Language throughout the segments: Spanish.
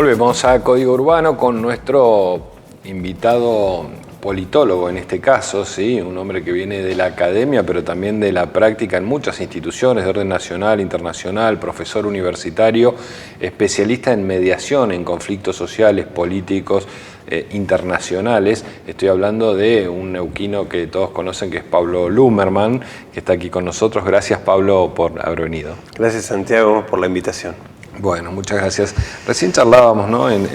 Volvemos a Código Urbano con nuestro invitado politólogo en este caso, ¿sí? Un hombre que viene de la academia, pero también de la práctica en muchas instituciones de orden nacional, internacional, profesor universitario, especialista en mediación en conflictos sociales, políticos, internacionales. Estoy hablando de un neuquino que todos conocen, que es Pablo Lummerman, que está aquí con nosotros. Gracias, Pablo, por haber venido. Gracias, Santiago, por la invitación. Bueno, muchas gracias. Recién charlábamos, ¿no? En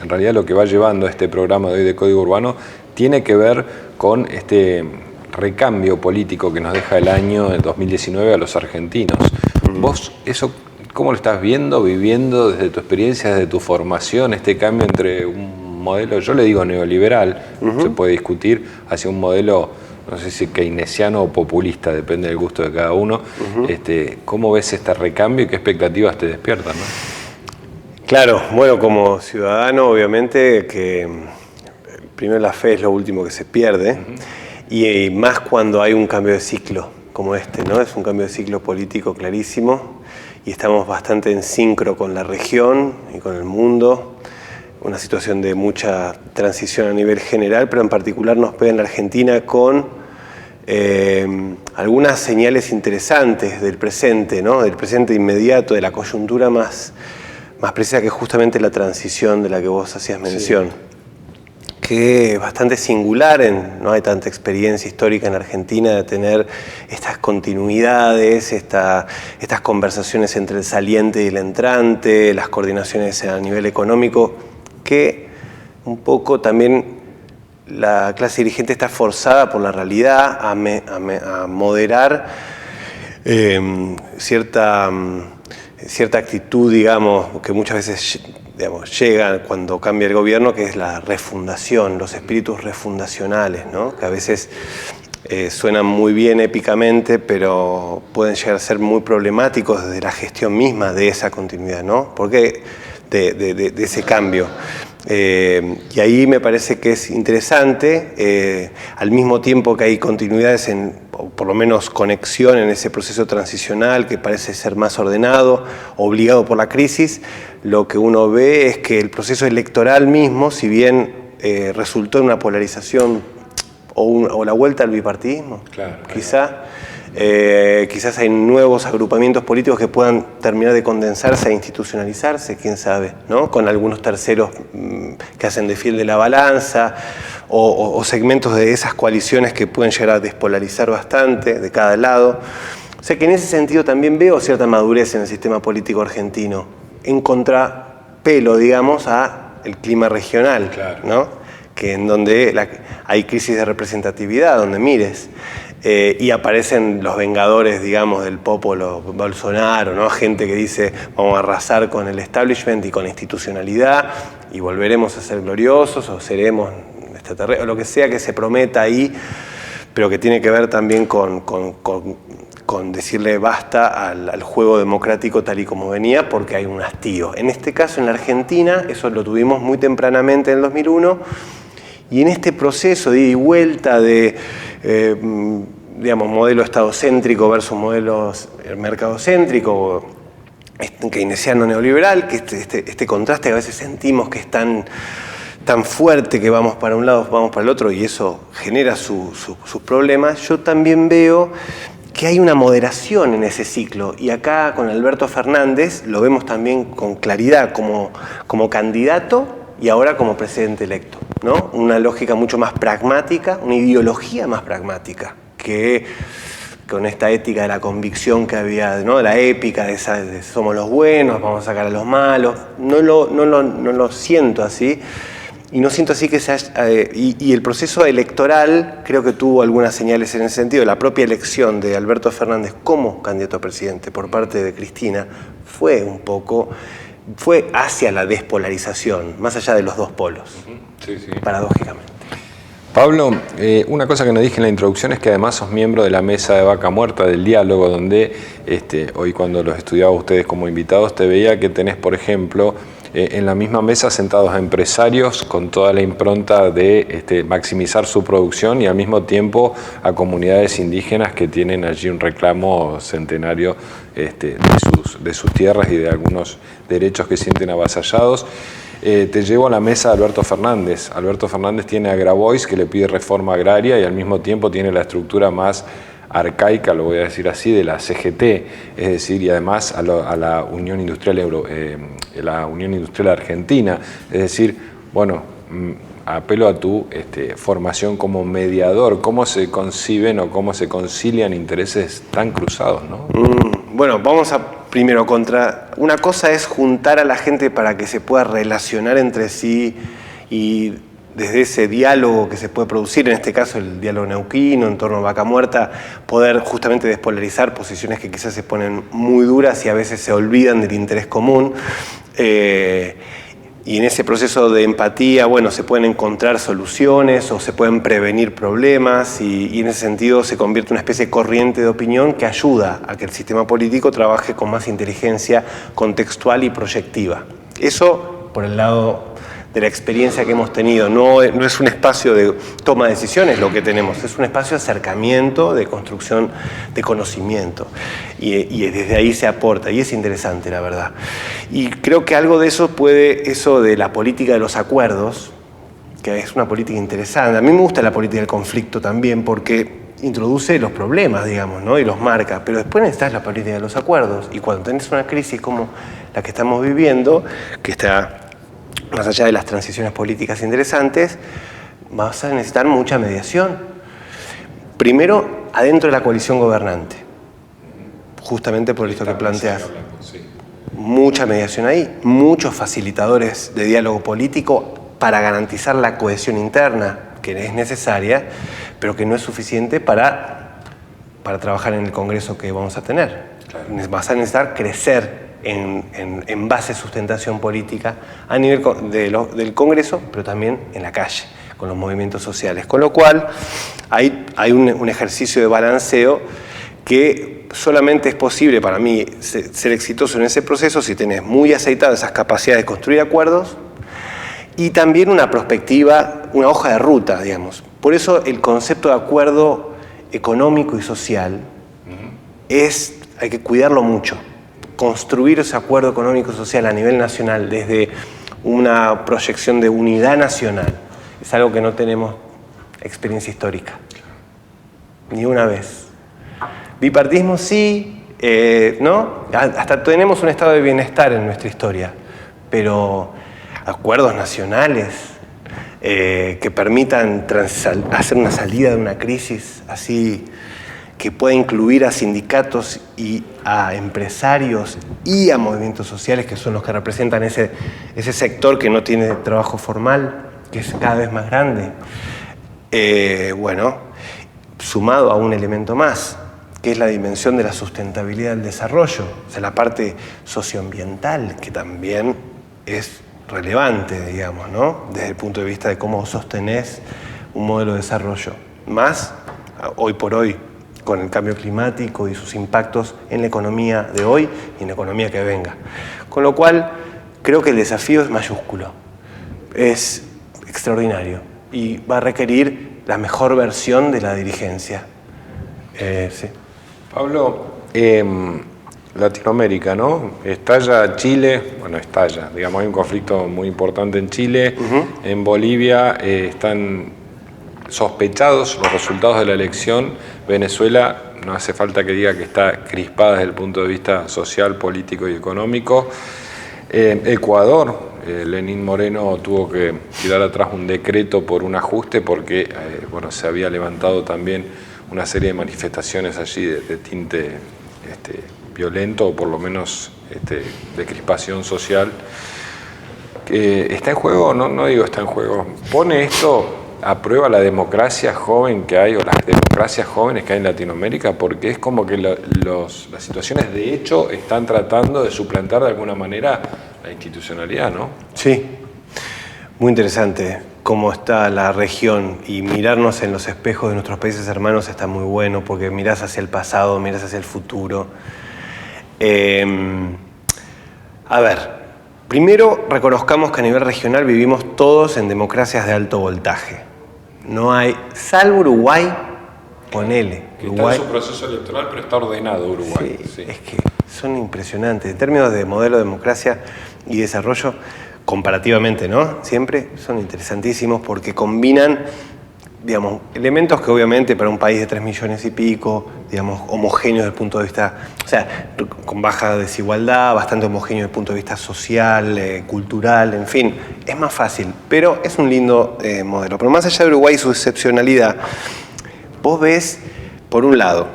realidad lo que va llevando este programa de hoy de Código Urbano tiene que ver con este recambio político que nos deja el año 2019 a los argentinos. ¿Vos eso cómo lo estás viendo, viviendo desde tu experiencia, desde tu formación, este cambio entre un modelo, yo le digo neoliberal, se puede discutir, hacia un modelo, no sé si keynesiano o populista, depende del gusto de cada uno? ¿Cómo ves este recambio y qué expectativas te despiertan, ¿no? Claro, bueno, como ciudadano, obviamente, que primero la fe es lo último que se pierde, y más cuando hay un cambio de ciclo como este, ¿no? Es un cambio de ciclo político clarísimo, y estamos bastante en sincro con la región y con el mundo. Una situación de mucha transición a nivel general, pero en particular nos pega en la Argentina con algunas señales interesantes del presente, ¿no? Del presente inmediato, de la coyuntura más precisa, que es justamente la transición de la que vos hacías mención. Sí. Que es bastante singular, no hay tanta experiencia histórica en Argentina de tener estas continuidades, estas conversaciones entre el saliente y el entrante, las coordinaciones a nivel económico, que un poco también la clase dirigente está forzada por la realidad a moderar cierta actitud, digamos, que muchas veces llega cuando cambia el gobierno, que es la refundación, los espíritus refundacionales, ¿no? Que a veces suenan muy bien épicamente, pero pueden llegar a ser muy problemáticos desde la gestión misma de esa continuidad, ¿no? Porque de ese cambio. Y ahí me parece que es interesante, al mismo tiempo que hay continuidades, o por lo menos conexión en ese proceso transicional que parece ser más ordenado, obligado por la crisis, lo que uno ve es que el proceso electoral mismo, si bien resultó en una polarización o la vuelta al bipartidismo, claro, quizás hay nuevos agrupamientos políticos que puedan terminar de condensarse e institucionalizarse, quién sabe, ¿no? Con algunos terceros que hacen de fiel de la balanza, o segmentos de esas coaliciones que pueden llegar a despolarizar bastante de cada lado. O sea que en ese sentido también veo cierta madurez en el sistema político argentino, en contrapelo, digamos, al clima regional, claro, ¿no? Que en donde hay crisis de representatividad, donde mires. Y aparecen los vengadores, digamos, del popolo Bolsonaro, ¿no? Gente que dice, vamos a arrasar con el establishment y con la institucionalidad y volveremos a ser gloriosos o seremos extraterrestres, o lo que sea que se prometa ahí, pero que tiene que ver también con decirle basta al juego democrático tal y como venía, porque hay un hastío. En este caso, en la Argentina, eso lo tuvimos muy tempranamente en el 2001, y en este proceso de ida y vuelta de digamos, modelo estadocéntrico versus modelo mercadocéntrico, keynesiano neoliberal, que este contraste que a veces sentimos que es tan fuerte que vamos para un lado, vamos para el otro, y eso genera sus problemas. Yo también veo que hay una moderación en ese ciclo, y acá con Alberto Fernández lo vemos también con claridad como candidato y ahora como presidente electo, ¿no? Una lógica mucho más pragmática, una ideología más pragmática, que con esta ética de la convicción que había, ¿no? La épica de somos los buenos, vamos a sacar a los malos. No lo siento así, y no siento así que se haya, y el proceso electoral creo que tuvo algunas señales en ese sentido. La propia elección de Alberto Fernández como candidato a presidente por parte de Cristina fue hacia la despolarización, más allá de los dos polos, sí. Paradójicamente. Pablo, una cosa que no dije en la introducción es que además sos miembro de la mesa de Vaca Muerta del diálogo, donde hoy cuando los estudiaba ustedes como invitados te veía que tenés, por ejemplo, en la misma mesa sentados empresarios con toda la impronta de maximizar su producción y al mismo tiempo a comunidades indígenas que tienen allí un reclamo centenario de sus tierras y de algunos derechos que sienten avasallados. Te llevo a la mesa de Alberto Fernández. Alberto Fernández tiene a Grabois, que le pide reforma agraria, y al mismo tiempo tiene la estructura más arcaica, lo voy a decir así, de la CGT, es decir, y además a la Unión Industrial Argentina. Es decir, bueno, apelo a tu formación como mediador. ¿Cómo se conciben o cómo se concilian intereses tan cruzados, ¿no? Bueno, vamos a primero una cosa es juntar a la gente para que se pueda relacionar entre sí y desde ese diálogo que se puede producir, en este caso el diálogo neuquino en torno a Vaca Muerta, poder justamente despolarizar posiciones que quizás se ponen muy duras y a veces se olvidan del interés común. Y en ese proceso de empatía, bueno, se pueden encontrar soluciones o se pueden prevenir problemas y en ese sentido se convierte en una especie de corriente de opinión que ayuda a que el sistema político trabaje con más inteligencia contextual y proyectiva. Eso por el lado de la experiencia que hemos tenido. No es un espacio de toma de decisiones lo que tenemos, es un espacio de acercamiento, de construcción de conocimiento. Y desde ahí se aporta, y es interesante, la verdad. Y creo que algo de eso eso de la política de los acuerdos, que es una política interesante. A mí me gusta la política del conflicto también, porque introduce los problemas, digamos, ¿no? Y los marca, pero después necesitas la política de los acuerdos. Y cuando tenés una crisis como la que estamos viviendo, que está más allá de las transiciones políticas interesantes, vas a necesitar mucha mediación. Primero, adentro de la coalición gobernante, justamente por esto que planteas. Mucha mediación ahí, muchos facilitadores de diálogo político para garantizar la cohesión interna, que es necesaria, pero que no es suficiente para trabajar en el Congreso que vamos a tener. Claro. Vas a necesitar crecer en base de sustentación política a nivel del Congreso, pero también en la calle, con los movimientos sociales. Con lo cual, hay un ejercicio de balanceo que solamente es posible para mí ser exitoso en ese proceso si tenés muy aceitadas esas capacidades de construir acuerdos y también una perspectiva, una hoja de ruta, digamos. Por eso el concepto de acuerdo económico y social hay que cuidarlo mucho. Construir ese acuerdo económico y social a nivel nacional desde una proyección de unidad nacional es algo que no tenemos experiencia histórica. Ni una vez. Bipartidismo sí, ¿no? Hasta tenemos un estado de bienestar en nuestra historia, pero acuerdos nacionales que permitan hacer una salida de una crisis así, que pueda incluir a sindicatos y a empresarios y a movimientos sociales, que son los que representan ese sector que no tiene trabajo formal, que es cada vez más grande. Bueno, sumado a un elemento más, que es la dimensión de la sustentabilidad del desarrollo, o sea, la parte socioambiental, que también es relevante, digamos, ¿no? Desde el punto de vista de cómo sostenés un modelo de desarrollo. Más, hoy por hoy, con el cambio climático y sus impactos en la economía de hoy y en la economía que venga. Con lo cual, creo que el desafío es mayúsculo, es extraordinario y va a requerir la mejor versión de la dirigencia. Sí. Pablo, Latinoamérica, ¿no? Estalla Chile, digamos, hay un conflicto muy importante en Chile, en Bolivia están sospechados los resultados de la elección. Venezuela, no hace falta que diga que está crispada desde el punto de vista social, político y económico. Ecuador, Lenín Moreno tuvo que tirar atrás un decreto por un ajuste porque se había levantado también una serie de manifestaciones allí de tinte violento o por lo menos de crispación social. ¿Está en juego? No digo está en juego. ¿Pone esto a prueba la democracia joven que hay o las democracias jóvenes que hay en Latinoamérica? Porque es como que las situaciones de hecho están tratando de suplantar de alguna manera la institucionalidad, ¿no? Sí, muy interesante cómo está la región y mirarnos en los espejos de nuestros países hermanos está muy bueno porque mirás hacia el pasado, mirás hacia el futuro. A ver, Primero, reconozcamos que a nivel regional vivimos todos en democracias de alto voltaje. No hay, salvo Uruguay, ponele. Que Uruguay, está en su proceso electoral, pero está ordenado Uruguay. sí. Es que son impresionantes. En términos de modelo de democracia y desarrollo, comparativamente, ¿no? Siempre son interesantísimos porque combinan, digamos, elementos que obviamente para un país de 3 millones y pico, digamos, homogéneo desde el punto de vista, o sea, con baja desigualdad, bastante homogéneo desde el punto de vista social, cultural, en fin, es más fácil, pero es un lindo modelo. Pero más allá de Uruguay y su excepcionalidad, vos ves, por un lado,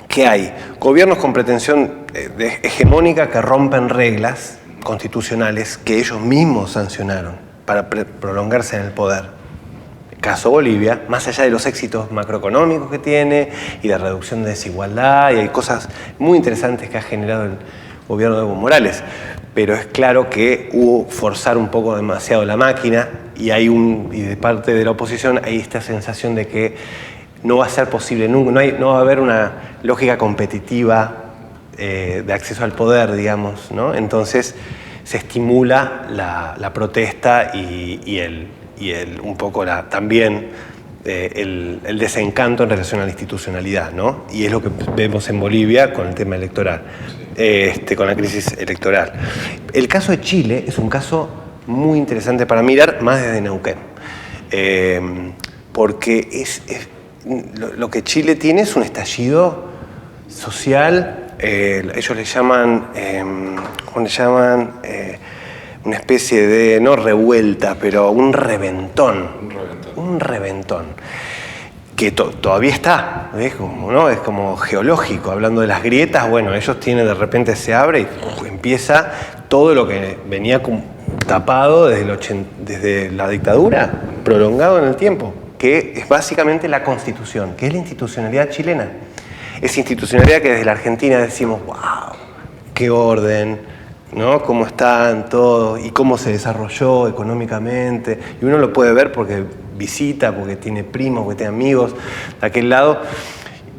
que hay gobiernos con pretensión hegemónica que rompen reglas constitucionales que ellos mismos sancionaron para prolongarse en el poder. El caso Bolivia, más allá de los éxitos macroeconómicos que tiene y de reducción de desigualdad, y hay cosas muy interesantes que ha generado el gobierno de Evo Morales, pero es claro que hubo forzar un poco demasiado la máquina y y de parte de la oposición hay esta sensación de que no va a ser posible nunca, no va a haber una lógica competitiva de acceso al poder, digamos, ¿no? Entonces se estimula la protesta y un poco también el desencanto en relación a la institucionalidad, ¿no? Y es lo que vemos en Bolivia con el tema electoral, con la crisis electoral. El caso de Chile es un caso muy interesante para mirar, más desde Neuquén, porque lo que Chile tiene es un estallido social. Ellos le llaman, ¿cómo le llaman? Una especie de, no revuelta, pero un reventón. Un reventón. Que todavía está, ¿ves? ¿No? Es como geológico. Hablando de las grietas, bueno, ellos tienen, de repente se abre y empieza todo lo que venía tapado desde la dictadura, prolongado en el tiempo, que es básicamente la Constitución, que es la institucionalidad chilena. Esa institucionalidad que desde la Argentina decimos, wow, qué orden, ¿no? Cómo están todos y cómo se desarrolló económicamente. Y uno lo puede ver porque visita, porque tiene primos, porque tiene amigos de aquel lado.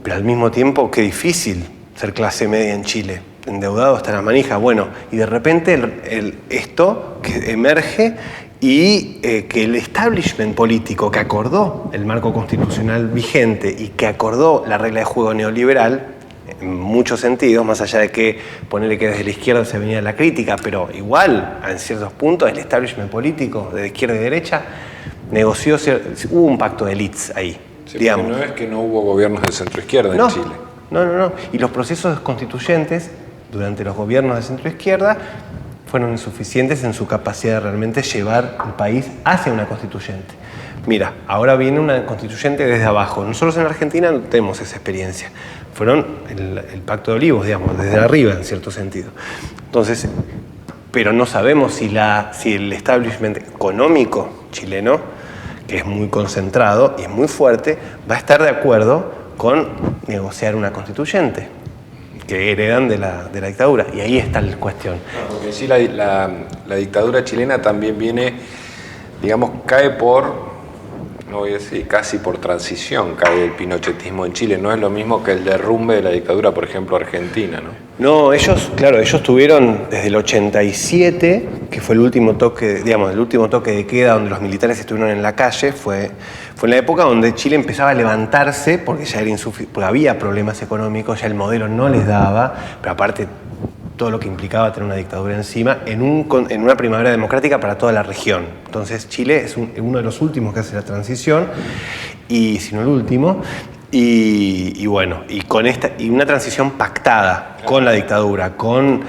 Pero al mismo tiempo, qué difícil ser clase media en Chile, endeudado hasta la manija. Bueno, y de repente esto que emerge y que el establishment político que acordó el marco constitucional vigente y que acordó la regla de juego neoliberal, en muchos sentidos, más allá de que ponerle que desde la izquierda se venía la crítica, pero igual, en ciertos puntos, el establishment político de izquierda y derecha negoció, hubo un pacto de élites ahí, sí, digamos. No es que no hubo gobiernos de centro-izquierda en Chile. No. Y los procesos constituyentes durante los gobiernos de centro-izquierda fueron insuficientes en su capacidad de realmente llevar el país hacia una constituyente. Mira, ahora viene una constituyente desde abajo. Nosotros en Argentina no tenemos esa experiencia. Fueron el Pacto de Olivos, digamos, desde arriba, en cierto sentido. Entonces, pero no sabemos si el establishment económico chileno, que es muy concentrado y es muy fuerte, va a estar de acuerdo con negociar una constituyente que heredan de la dictadura. Y ahí está la cuestión. Porque sí, la dictadura chilena también viene, digamos, cae no voy a decir casi por transición, cae el pinochetismo en Chile. No es lo mismo que el derrumbe de la dictadura, por ejemplo, argentina, ¿no? No, ellos tuvieron desde el 87, que fue el último toque de queda donde los militares estuvieron en la calle, fue en la época donde Chile empezaba a levantarse porque ya era porque había problemas económicos, ya el modelo no les daba, pero aparte todo lo que implicaba tener una dictadura encima, en una primavera democrática para toda la región. Entonces Chile es uno de los últimos que hace la transición, y si no el último, y bueno, y una transición pactada con la dictadura, con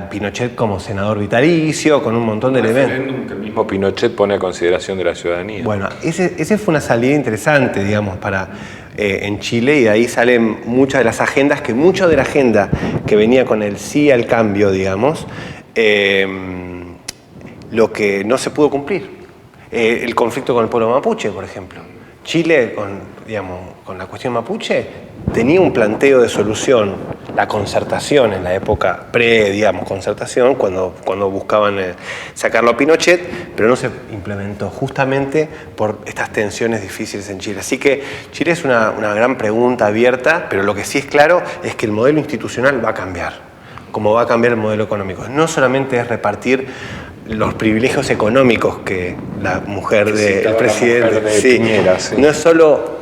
Pinochet como senador vitalicio, con un montón de elementos. Referéndum que el mismo Pinochet pone a consideración de la ciudadanía. Bueno, ese fue una salida interesante, digamos, en Chile, y de ahí salen muchas de las agendas, mucho de la agenda que venía con el sí al cambio, digamos, lo que no se pudo cumplir. El conflicto con el pueblo mapuche, por ejemplo. Chile, con la cuestión mapuche, tenía un planteo de solución, la concertación en la época concertación, cuando buscaban sacarlo a Pinochet, pero no se implementó justamente por estas tensiones difíciles en Chile. Así que Chile es una gran pregunta abierta, pero lo que sí es claro es que el modelo institucional va a cambiar. cómo va a cambiar el modelo económico. No solamente es repartir los privilegios económicos que la mujer del presidente... Piñera, sí. No es solo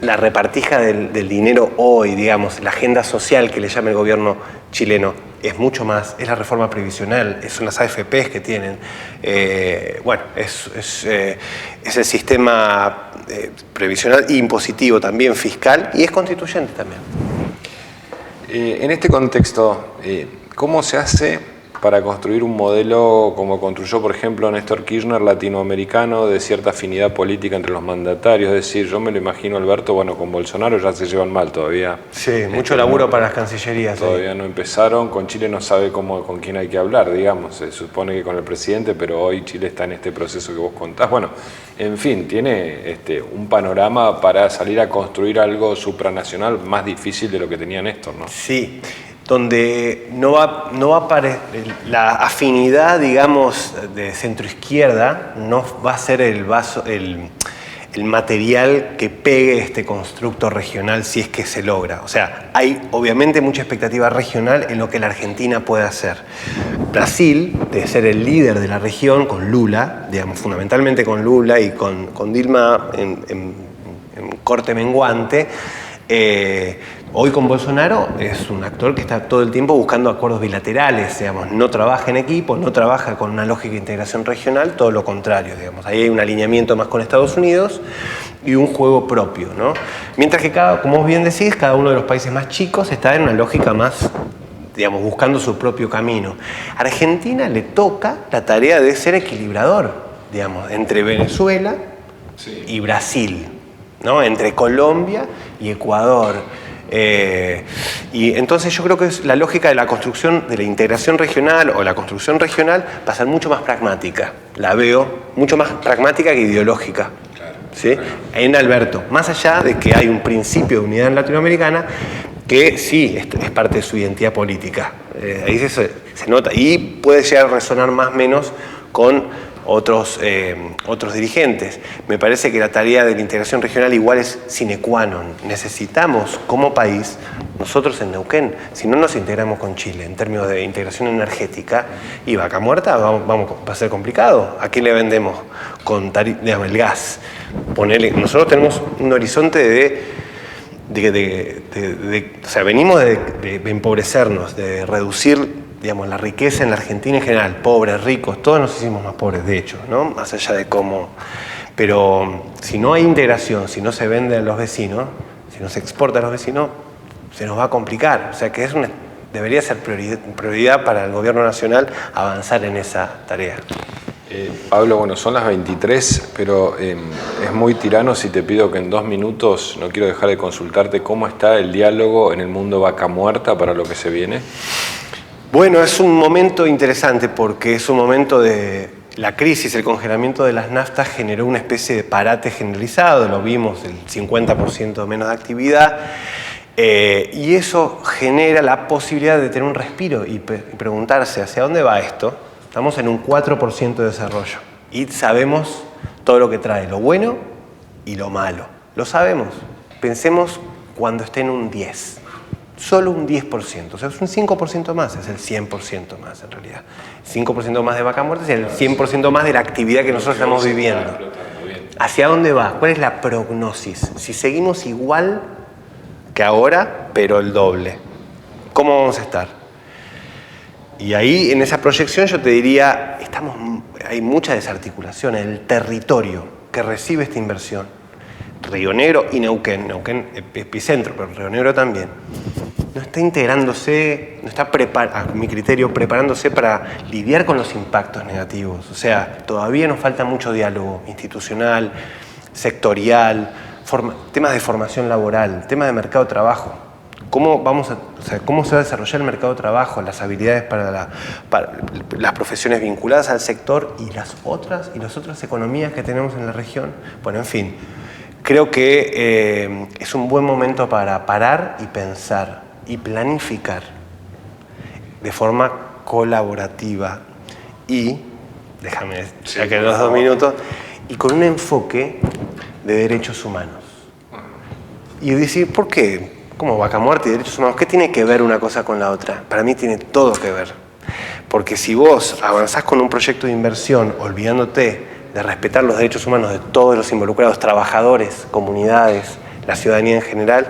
la repartija del dinero hoy, digamos, la agenda social que le llama el gobierno chileno, es mucho más, es la reforma previsional, son las AFPs que tienen, es el sistema previsional e impositivo también, fiscal, y es constituyente también. En este contexto, ¿cómo se hace para construir un modelo como construyó, por ejemplo, Néstor Kirchner, latinoamericano, de cierta afinidad política entre los mandatarios? Es decir, yo me lo imagino, Alberto, con Bolsonaro ya se llevan mal todavía. Sí, mucho laburo para las cancillerías. Todavía no empezaron, con Chile no sabe con quién hay que hablar, digamos. Se supone que con el presidente, pero hoy Chile está en este proceso que vos contás. Bueno, en fin, tiene un panorama para salir a construir algo supranacional más difícil de lo que tenía Néstor, ¿no? Sí, donde no va la afinidad, digamos, de centroizquierda no va a ser el material que pegue este constructo regional si es que se logra. O sea, hay obviamente mucha expectativa regional en lo que la Argentina puede hacer. Brasil debe ser el líder de la región con Lula, digamos, fundamentalmente con Lula y con Dilma en corte menguante. Hoy con Bolsonaro es un actor que está todo el tiempo buscando acuerdos bilaterales, digamos, no trabaja en equipo, no trabaja con una lógica de integración regional, todo lo contrario, digamos. Ahí hay un alineamiento más con Estados Unidos y un juego propio, ¿no? Mientras que como vos bien decís, cada uno de los países más chicos está en una lógica más, digamos, buscando su propio camino. A Argentina le toca la tarea de ser equilibrador, digamos, entre Venezuela y Brasil, ¿no? Entre Colombia y Ecuador. Y entonces yo creo que es la lógica de la construcción de la integración regional o la construcción regional va a ser mucho más pragmática. La veo mucho más pragmática que ideológica. ¿Sí? En Alberto, más allá de que hay un principio de unidad latinoamericana que sí es parte de su identidad política. Ahí se nota y puede llegar a resonar más o menos con otros dirigentes. Me parece que la tarea de la integración regional igual es sine qua non. Necesitamos como país, nosotros en Neuquén, si no nos integramos con Chile en términos de integración energética, y Vaca Muerta va a ser complicado. ¿A quién le vendemos digamos, el gas? Nosotros tenemos un horizonte o sea, venimos de empobrecernos, de reducir, digamos, la riqueza en la Argentina en general, pobres, ricos, todos nos hicimos más pobres, de hecho, ¿no? Más allá de cómo... Pero si no hay integración, si no se vende a los vecinos, si no se exporta a los vecinos, se nos va a complicar. O sea que debería ser prioridad para el gobierno nacional avanzar en esa tarea. Pablo, bueno, son las 23, pero es muy tirano si te pido que en 2 minutos, no quiero dejar de consultarte, ¿cómo está el diálogo en el mundo Vaca Muerta para lo que se viene? Bueno, es un momento interesante porque es un momento de la crisis, el congelamiento de las naftas generó una especie de parate generalizado, lo vimos, el 50% menos de actividad, y eso genera la posibilidad de tener un respiro y preguntarse hacia dónde va esto. Estamos en un 4% de desarrollo y sabemos todo lo que trae, lo bueno y lo malo. Lo sabemos. Pensemos cuando esté en un 10%. Solo un 10%, o sea, es un 5% más, es el 100% más en realidad. 5% más de Vaca Muerta es el 100% más de la actividad que nosotros estamos viviendo. ¿Hacia dónde va? ¿Cuál es la prognosis? Si seguimos igual que ahora, pero el doble, ¿cómo vamos a estar? Y ahí, en esa proyección, yo te diría, hay mucha desarticulación en el territorio que recibe esta inversión. Río Negro y Neuquén epicentro, pero Río Negro también, no está integrándose, no está, a mi criterio, preparándose para lidiar con los impactos negativos. O sea, todavía nos falta mucho diálogo institucional, sectorial, temas de formación laboral, temas de mercado de trabajo. ¿Cómo se va a desarrollar el mercado de trabajo, las habilidades para las profesiones vinculadas al sector y las otras economías que tenemos en la región? Bueno, en fin, creo que es un buen momento para parar y pensar y planificar de forma colaborativa y, déjame, ya que los 2 minutos, y con un enfoque de derechos humanos. Y decir, ¿por qué como Vaca Muerta y derechos humanos, ¿qué tiene que ver una cosa con la otra? Para mí tiene todo que ver. Porque si vos avanzás con un proyecto de inversión olvidándote de respetar los derechos humanos de todos los involucrados, trabajadores, comunidades, la ciudadanía en general,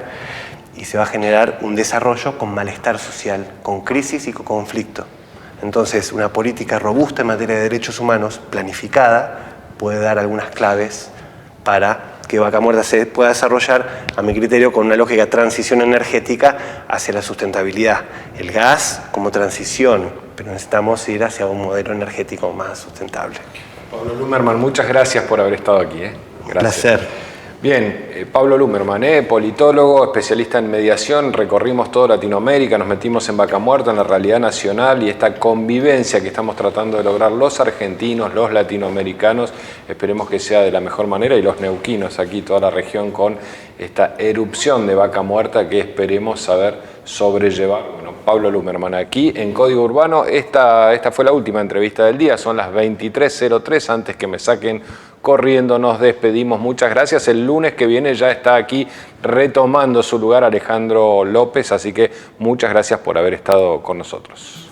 y se va a generar un desarrollo con malestar social, con crisis y con conflicto. Entonces, una política robusta en materia de derechos humanos, planificada, puede dar algunas claves para que Vaca Muerta se pueda desarrollar, a mi criterio, con una lógica de transición energética hacia la sustentabilidad. El gas como transición, pero necesitamos ir hacia un modelo energético más sustentable. Pablo Lumerman, muchas gracias por haber estado aquí. Gracias. Un placer. Bien, Pablo Lumerman, politólogo, especialista en mediación, recorrimos toda Latinoamérica, nos metimos en Vaca Muerta, en la realidad nacional y esta convivencia que estamos tratando de lograr los argentinos, los latinoamericanos, esperemos que sea de la mejor manera, y los neuquinos aquí, toda la región, con esta erupción de Vaca Muerta que esperemos saber sobrellevar. Bueno, Pablo Lumerman aquí en Código Urbano. Esta fue la última entrevista del día, son las 23:03, antes que me saquen corriendo nos despedimos. Muchas gracias. El lunes que viene ya está aquí retomando su lugar Alejandro López, así que muchas gracias por haber estado con nosotros.